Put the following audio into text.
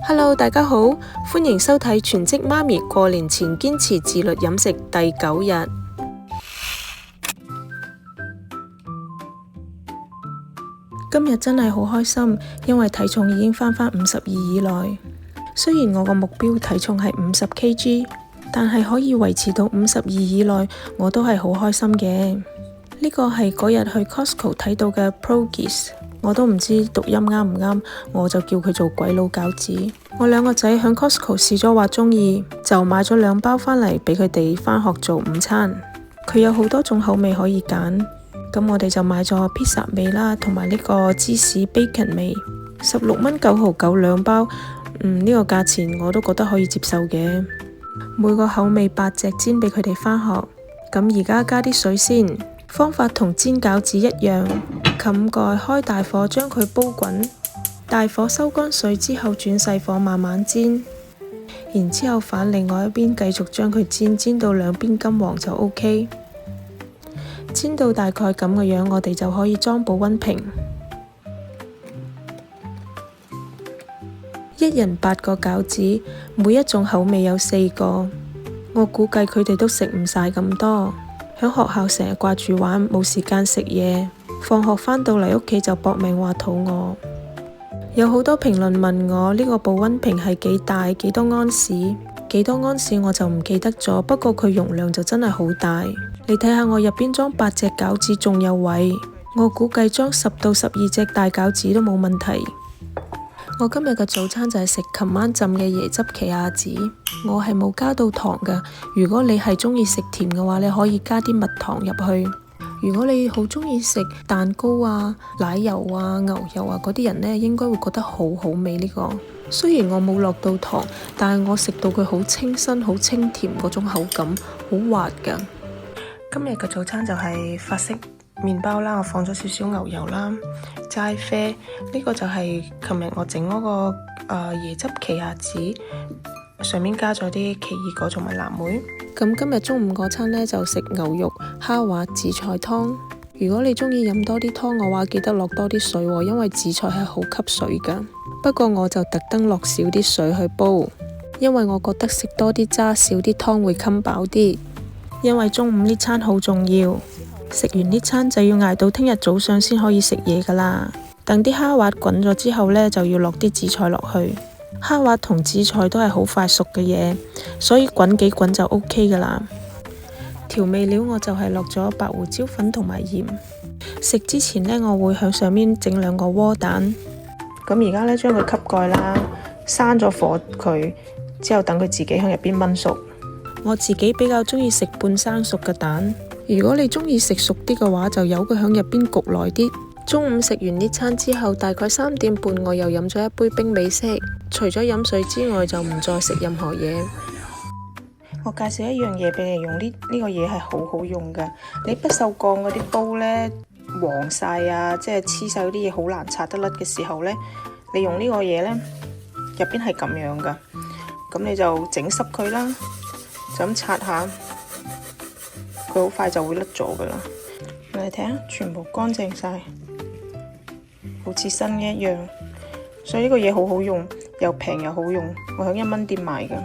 Hello， 大家好，歡迎收睇全職媽咪過年前堅持自律飲食第9日。今日真係好開心，因為體重已經返52以內。雖然我個目標體重係50 kg， 但係可以維持到52以內，我都係好開心嘅。呢個係嗰日去 Costco 睇到嘅 Proggies， 我都唔知讀音啱唔啱，我就叫佢做鬼佬餃子。我兩個仔響 Costco 試咗話鍾意，就買咗2包返嚟俾佢哋返學做午餐。佢有好多種口味可以揀，咁我哋就買咗披薩味啦，同埋呢個芝士 bacon 味，16蚊9毫92包。呢個價錢我都覺得可以接受嘅。每個口味8隻煎俾佢哋返學。咁而家加啲水先，方法同煎餃子一樣，冚蓋開大火將佢煲滾，大火收乾水之後轉細火慢慢煎，然之後反另外一邊繼續將佢煎到兩邊金黃就 OK。煎到大概咁嘅樣，我哋就可以裝保溫瓶。一人8個餃子，每一種口味有4個。我估計佢哋都食唔晒咁多。響學校成日掛住玩，冇時間食嘢。放學返到嚟屋企就搏命話肚餓。有好多評論問我呢個保溫瓶係幾大，幾多安士？幾多安士我就唔記得咗，不過佢容量就真係好大。你睇下我入邊裝8隻餃子仲有位，我估計裝10到12隻大餃子都冇問題。我今日嘅早餐就係食琴晚浸嘅椰汁奇亞籽，我係冇加到糖㗎。如果你係鍾意食甜嘅話，你可以加啲蜜糖入去。如果你好鍾意食蛋糕啊、奶油啊、牛油啊嗰啲人呢，應該會覺得好好味呢個。雖然我冇落到糖，但係我食到佢好清新、好清甜嗰種口感，好滑㗎。今日嘅早餐就係法式麵包啦，我放咗少少牛油啦，齋啡。呢個就係琴日我整嗰個椰汁奇亞籽，上面加咗啲奇異果同埋藍莓。咁今日中午嗰餐呢，就食牛肉蝦滑紫菜湯。如果你鍾意飲多啲湯嘅話，記得落多啲水喎，因為紫菜係好吸水㗎。不過我就特登落少啲水去煲，因為我覺得食多啲渣少啲湯會襟飽啲。因為中午呢餐好重要，食完呢餐就要捱到聽日早上先可以食嘢㗎啦。等啲蝦滑滾咗之後呢，就要落啲紫菜落去。蝦滑同紫菜都係好快熟嘅嘢，所以滾幾滾就 OK 㗎啦。調味料我就係落咗白胡椒粉同埋鹽。食之前呢，我會向上面整2個窩蛋。咁而家呢，將佢吸蓋啦，閂咗火佢，之後等佢自己向入邊燜熟。我自己比較鍾意食半生熟嘅蛋，如果你鍾意食熟啲嘅話，就由佢響入邊焗耐啲。中午食完呢餐之後，大概3點半我又飲咗一杯冰美式，除咗飲水之外就唔再食任何嘢。我介紹一樣嘢俾你用，呢個嘢係好好用㗎。你不鏽鋼嗰啲煲呢，黃晒啊，即係黐晒嗰啲嘢好難拆得甩嘅時候呢，你用呢個嘢呢，入邊係咁樣㗎。咁你就整濕佢啦，就咁擦下，佢好快就會甩咗㗎啦。你睇下，全部乾淨晒，好似新嘅一樣。所以呢個嘢好好用，又平又好用，我喺1蚊店買㗎。